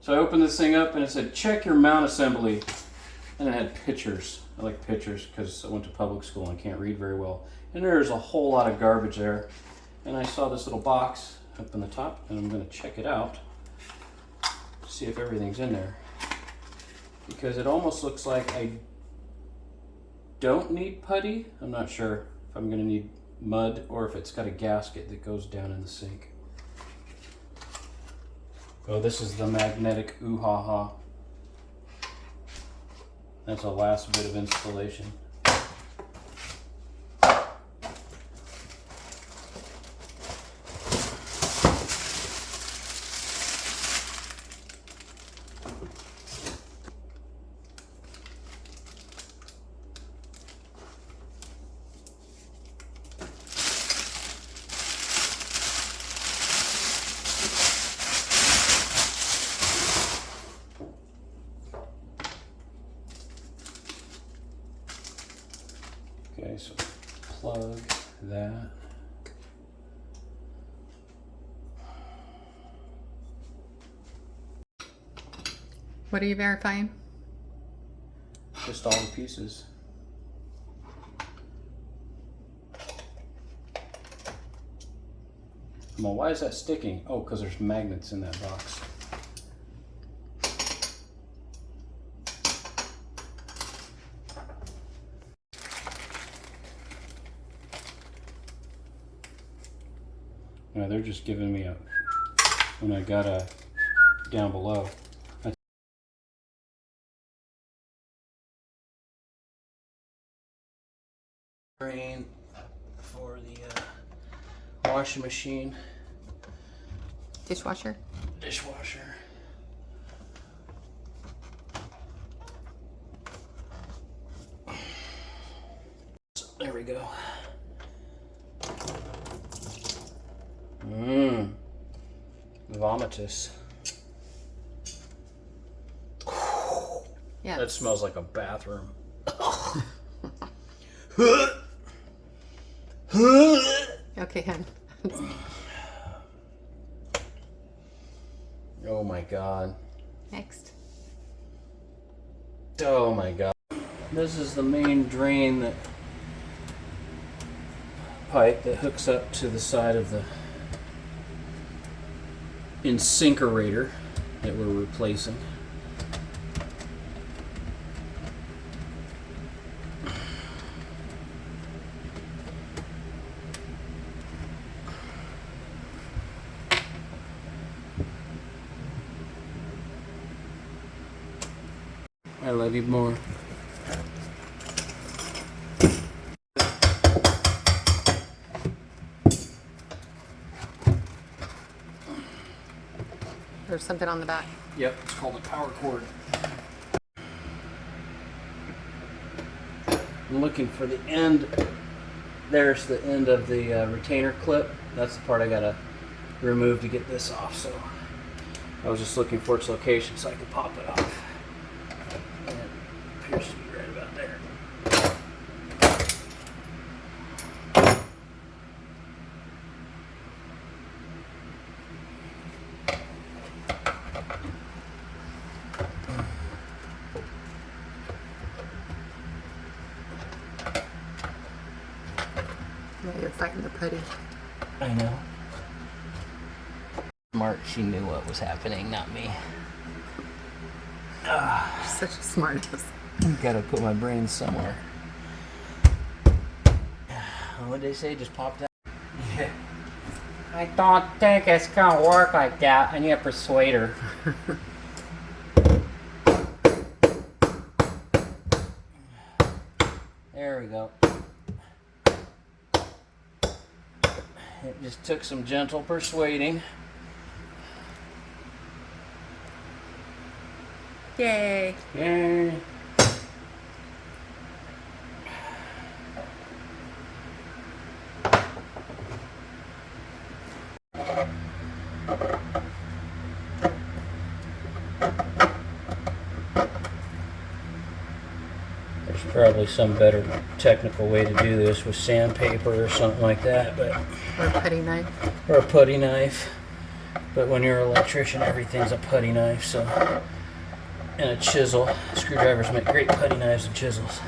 So I opened this thing up and it said, check your mount assembly. And it had pictures. I like pictures because I went to public school and I can't read very well. And there's a whole lot of garbage there. And I saw this little box up in the top and I'm going to check it out. See if everything's in there. Because it almost looks like I don't need putty. I'm not sure if I'm going to need mud or if it's got a gasket that goes down in the sink. Oh, this is the magnetic ooh-ha-ha. That's the last bit of installation. Okay, so plug that. What are you verifying? Just all the pieces. Well, why is that sticking? Oh, because there's magnets in that box. They're just giving me a when I got a down below. Drain for the washing machine, Dishwasher? dishwasher. So, there we go. Vomitous. Yeah. That smells like a bathroom. Okay, hon. Oh my god. Next. Oh my god. This is the main drain that pipe that hooks up to the side of the incinerator that we're replacing. I love you more. There's something on the back. Yep, it's called a power cord. I'm looking for the end. There's the end of the retainer clip. That's the part I gotta remove to get this off. So I was just looking for its location so I could pop it off. And it appears to be right about there. Yeah, you're fighting the putty. I know. Smart, she knew what was happening, not me. You're such a smartass. Gotta put my brain somewhere. What did they say? Just popped out? Yeah. I don't think it's gonna work like that. I need to persuade her. There we go. It just took some gentle persuading. Yay. Yay. There's probably some better technical way to do this with sandpaper or something like that, but Or a putty knife. or a putty knife. But when you're an electrician, everything's a putty knife, so. And a chisel. Screwdrivers make great putty knives and chisels.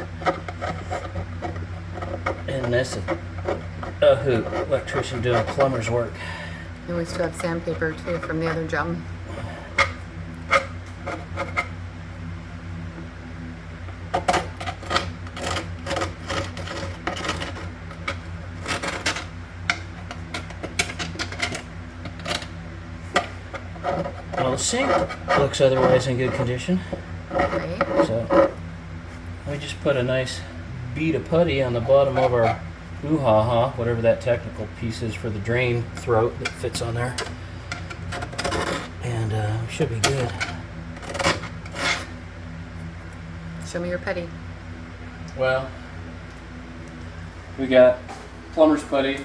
And this is a hoot. Electrician doing plumber's work. And we still have sandpaper too from the other job. Well, the sink looks otherwise in good condition. Okay. So we just put a nice bead of putty on the bottom of our ooh-ha-ha, whatever that technical piece is for the drain throat that fits on there. And we should be good. Show me your putty. Well, we got plumber's putty.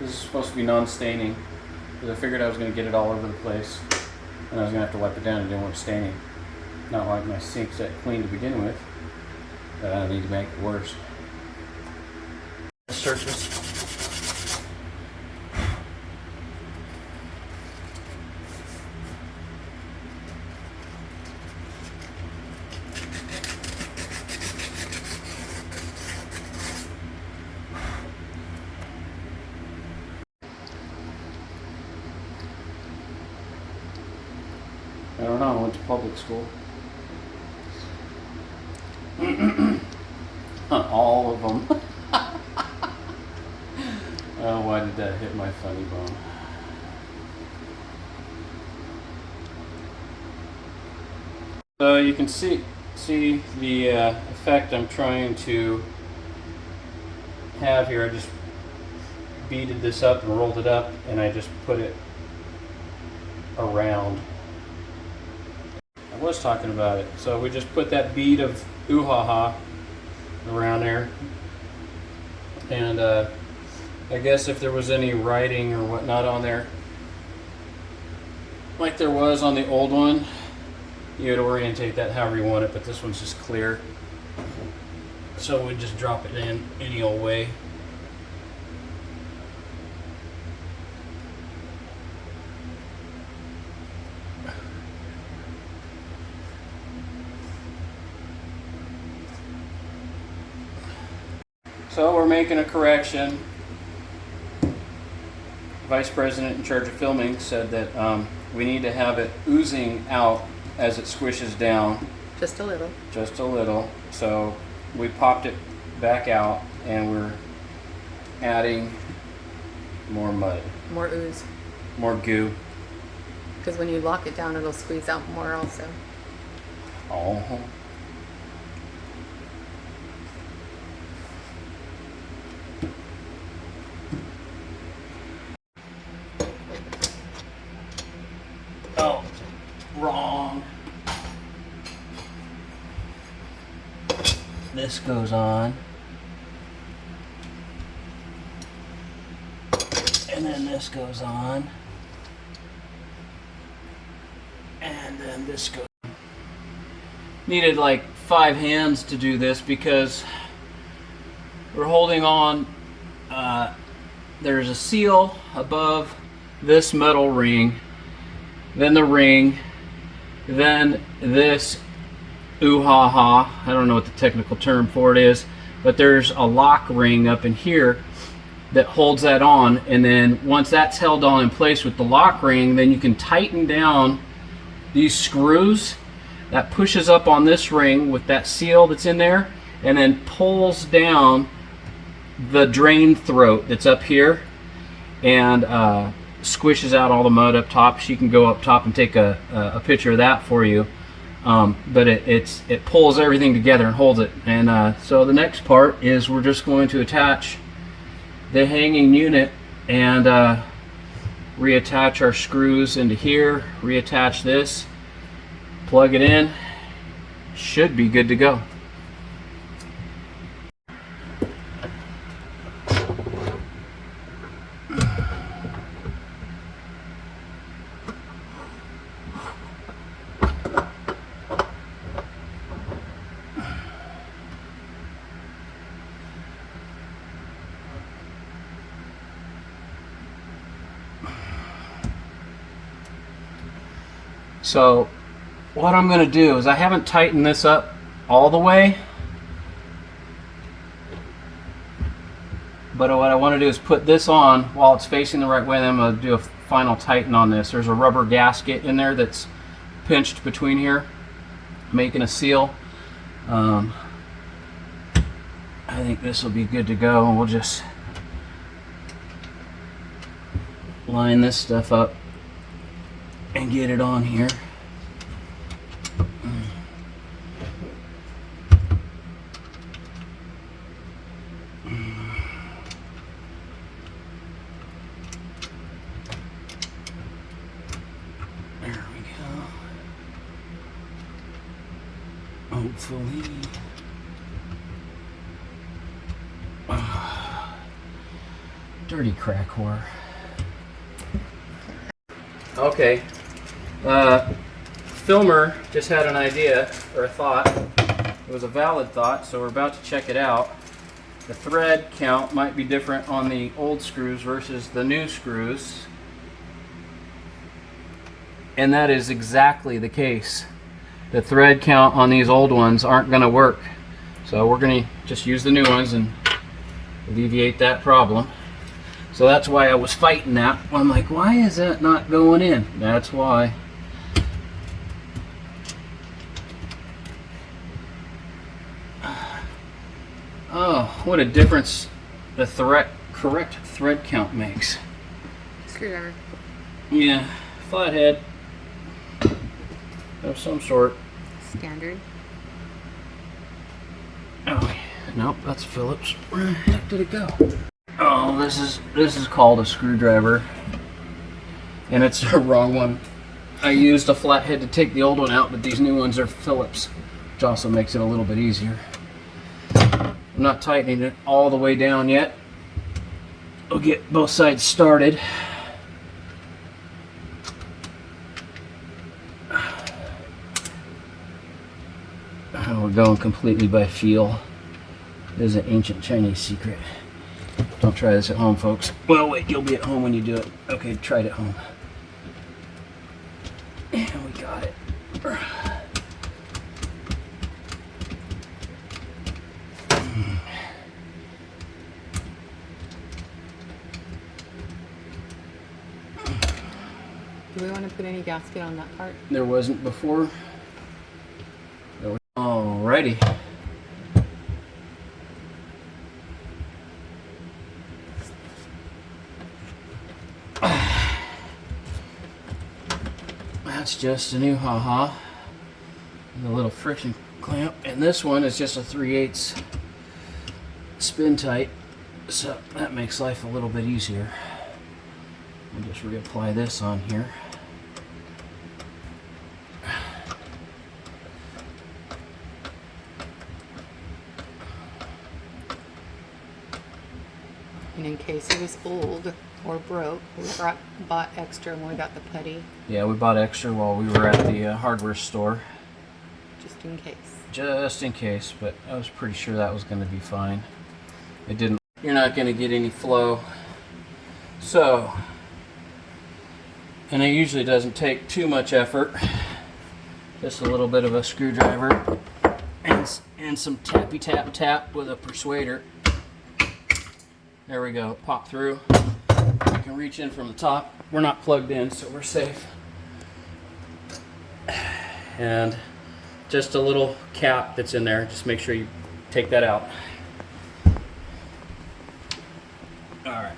This is supposed to be non-staining, because I figured I was going to get it all over the place, and I was going to have to wipe it down and didn't want it staining. Not like my sink's that clean to begin with, but I don't need to make it worse. Surface. I don't know, I went to public school. All of them. Oh, why did that hit my funny bone? So you can see the effect I'm trying to have here. I just beaded this up and rolled it up, and I just put it around. I was talking about it. So we just put that bead of ooh-ha-ha around there, and I guess if there was any writing or whatnot on there, like there was on the old one, you'd orientate that however you want it, but this one's just clear. So we'd just drop it in any old way. So we're making a correction. Vice President in charge of filming said that we need to have it oozing out as it squishes down. Just a little. Just a little. So we popped it back out, and we're adding more mud. More ooze. More goo. Because when you lock it down, it'll squeeze out more also. Oh. Oh, wrong. This goes on. And then this goes on. And then this goes. Needed like 5 hands to do this because we're holding on. There's a seal above this metal ring, then the ring, then this ooh-ha-ha. I don't know what the technical term for it is, but there's a lock ring up in here that holds that on, and then once that's held on in place with the lock ring, then you can tighten down these screws. That pushes up on this ring with that seal that's in there, and then pulls down the drain throat that's up here, and squishes out all the mud up top. She can go up top and take a picture of that for you. But it pulls everything together and holds it. And so the next part is we're just going to attach the hanging unit and reattach our screws into here, reattach this, plug it in, should be good to go. So what I'm going to do is I haven't tightened this up all the way, but what I want to do is put this on while it's facing the right way, and then I'm going to do a final tighten on this. There's a rubber gasket in there that's pinched between here, making a seal. I think this will be good to go, and we'll just line this stuff up and get it on here. There we go. Hopefully. Dirty crack whore. Okay. Filmer just had an idea, or a thought. It was a valid thought, so we're about to check it out. The thread count might be different on the old screws versus the new screws. And that is exactly the case. The thread count on these old ones aren't going to work. So we're going to just use the new ones and alleviate that problem. So that's why I was fighting that. I'm like, why is that not going in? That's why. Oh, what a difference the correct thread count makes. Screwdriver. Yeah, flathead of some sort. Standard. Oh, nope, that's Phillips. Where the heck did it go? Oh, this is called a screwdriver, and it's the wrong one. I used a flathead to take the old one out, but these new ones are Phillips, which also makes it a little bit easier. I'm not tightening it all the way down yet. We'll get both sides started. We're going completely by feel. This is an ancient Chinese secret. Don't try this at home, folks. Well, wait, you'll be at home when you do it. Okay, try it at home. And we got it. Do we want to put any gasket on that part? There wasn't before. Alrighty. That's just a new haha. And a little friction clamp. And this one is just a 3/8 spin tight. So that makes life a little bit easier. I'll just reapply this on here. And in case it was old or broke, we bought extra when we got the putty, Yeah, we bought extra while we were at the hardware store. just in case. Just in case, but I was pretty sure that was going to be fine. It didn't. You're not going to get any flow. So, and it usually doesn't take too much effort. Just a little bit of a screwdriver and some tappy tap tap with a persuader. There we go. Pop through. I can reach in from the top. We're not plugged in, so we're safe. And just a little cap that's in there. Just make sure you take that out. All right.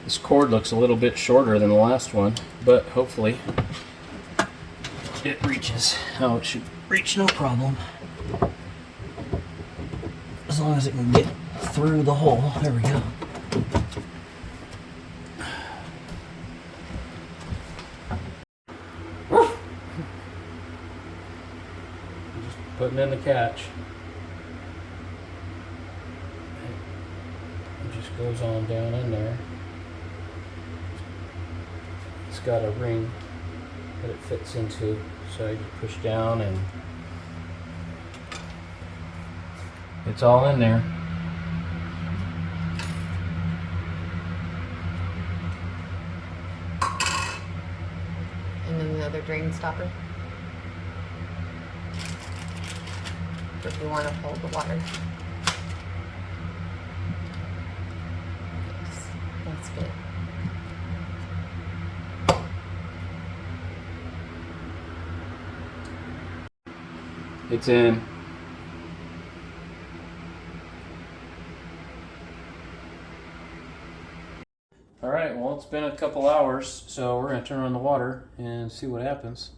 This cord looks a little bit shorter than the last one, but hopefully it reaches. Oh, it should reach no problem. As long as it can get through the hole. There we go. Just putting in the catch. goes on down in there. It's got a ring that it fits into, so you push down and it's all in there. And then the other drain stopper. If you want to hold the water. Yes, that's good. It's in. All right, well, it's been a couple hours, so we're gonna turn on the water and see what happens.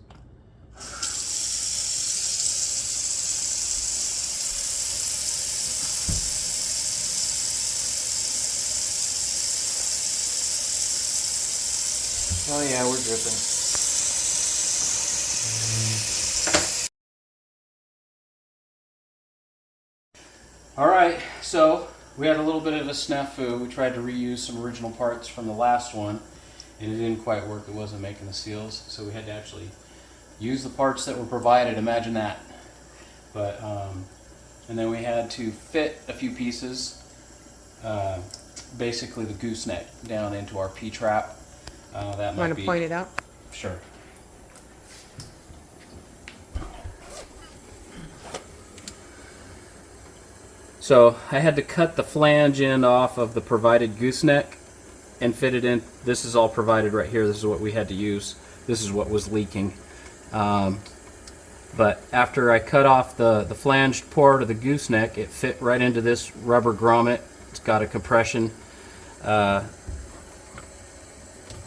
Oh yeah, we're dripping. All right, so we had a little bit of a snafu. We tried to reuse some original parts from the last one, and it didn't quite work. It wasn't making the seals, so we had to actually use the parts that were provided. Imagine that. But and then we had to fit a few pieces, basically the gooseneck, down into our P-trap. That might Want be to point it out? sure. So I had to cut the flange end off of the provided gooseneck and fit it in. This is all provided right here. This is what we had to use. This is what was leaking. But after I cut off the flanged part of the gooseneck, it fit right into this rubber grommet. It's got a compression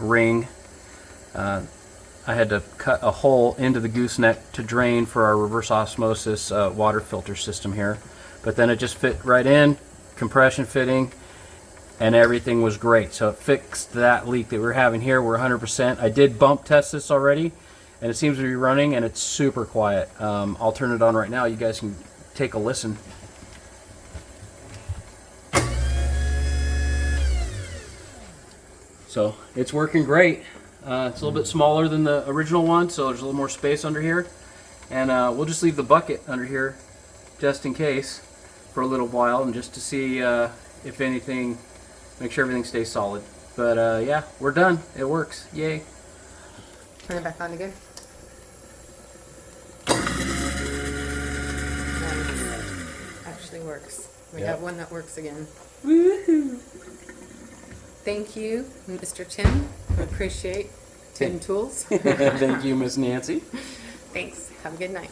ring. I had to cut a hole into the gooseneck to drain for our reverse osmosis water filter system here. But then it just fit right in, compression fitting, and everything was great. So it fixed that leak that we were having here. We're 100%. I did bump test this already, and it seems to be running, and it's super quiet. I'll turn it on right now. You guys can take a listen. So it's working great. It's a little bit smaller than the original one, so there's a little more space under here. And we'll just leave the bucket under here just in case for a little while, and just to see if anything, make sure everything stays solid. But yeah, we're done. It works. Yay. Turn it back on again. Nice. Actually works. We Yep. have one that works again. Woohoo! Thank you, Mr. Tim. I appreciate Tim Tools. Thank you, Miss Nancy. Thanks. Have a good night.